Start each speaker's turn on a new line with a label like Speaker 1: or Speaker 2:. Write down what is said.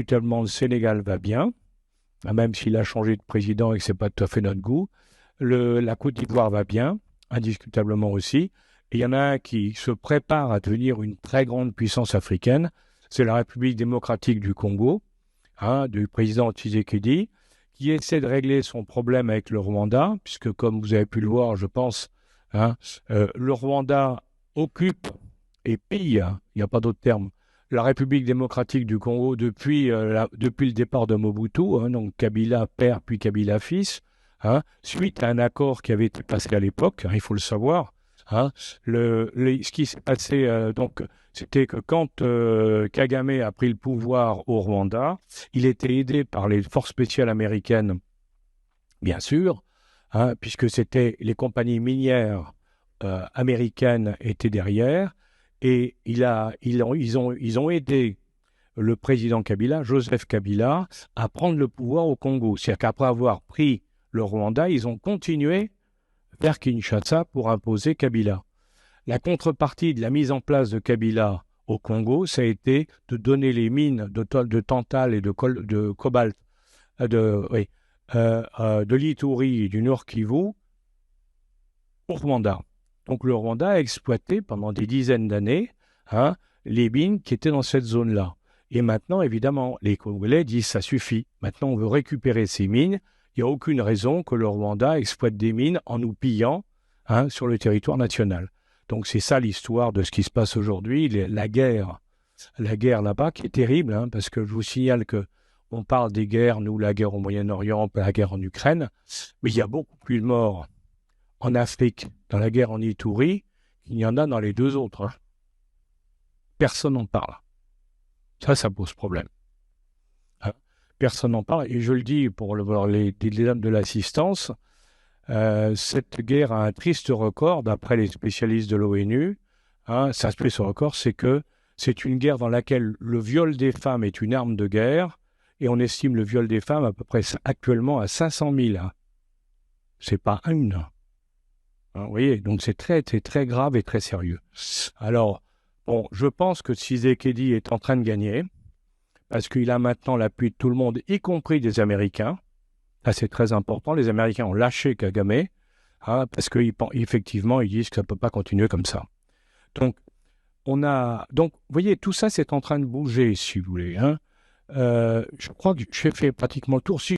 Speaker 1: indiscutablement, le Sénégal va bien, même s'il a changé de président et que ce n'est pas tout à fait notre goût. La Côte d'Ivoire va bien, indiscutablement aussi. Et il y en a un qui se prépare à devenir une très grande puissance africaine, c'est la République démocratique du Congo, du président Tshisekedi, qui essaie de régler son problème avec le Rwanda, puisque comme vous avez pu le voir, je pense, hein, le Rwanda occupe et pille, il n'y a pas d'autre terme, la République démocratique du Congo depuis le départ de Mobutu, donc Kabila père puis Kabila fils, suite à un accord qui avait été passé à l'époque, il faut le savoir. Ce qui s'est passé, c'était que quand Kagame a pris le pouvoir au Rwanda, il était aidé par les forces spéciales américaines, bien sûr, puisque c'était les compagnies minières américaines étaient derrière, et ils ont aidé le président Kabila, Joseph Kabila, à prendre le pouvoir au Congo. C'est-à-dire qu'après avoir pris le Rwanda, ils ont continué vers Kinshasa pour imposer Kabila. La contrepartie de la mise en place de Kabila au Congo, ça a été de donner les mines de tantal et de cobalt, de l'Ituri et du Nord Kivu au Rwanda. Donc le Rwanda a exploité pendant des dizaines d'années les mines qui étaient dans cette zone-là. Et maintenant, évidemment, les Congolais disent ça suffit. Maintenant, on veut récupérer ces mines. Il n'y a aucune raison que le Rwanda exploite des mines en nous pillant sur le territoire national. Donc c'est ça l'histoire de ce qui se passe aujourd'hui, la guerre là-bas qui est terrible, parce que je vous signale que on parle des guerres, nous, la guerre au Moyen-Orient, la guerre en Ukraine, mais il y a beaucoup plus de morts en Afrique, dans la guerre en Ituri, qu'il y en a dans les deux autres. Personne n'en parle. Ça pose problème. Personne n'en parle. Et je le dis pour les dames de l'assistance, cette guerre a un triste record, d'après les spécialistes de l'ONU. Ça triste record, c'est que c'est une guerre dans laquelle le viol des femmes est une arme de guerre, et on estime le viol des femmes à peu près actuellement à 500 000. C'est pas une. Vous voyez, donc c'est très grave et très sérieux. Alors, bon, je pense que Tshisekedi est en train de gagner, parce qu'il a maintenant l'appui de tout le monde, y compris des Américains. Ça, c'est très important. Les Américains ont lâché Kagame, parce qu'effectivement, ils disent que ça ne peut pas continuer comme ça. Donc, vous voyez, tout ça, c'est en train de bouger, si vous voulez. Je crois que j'ai fait pratiquement le tour. Si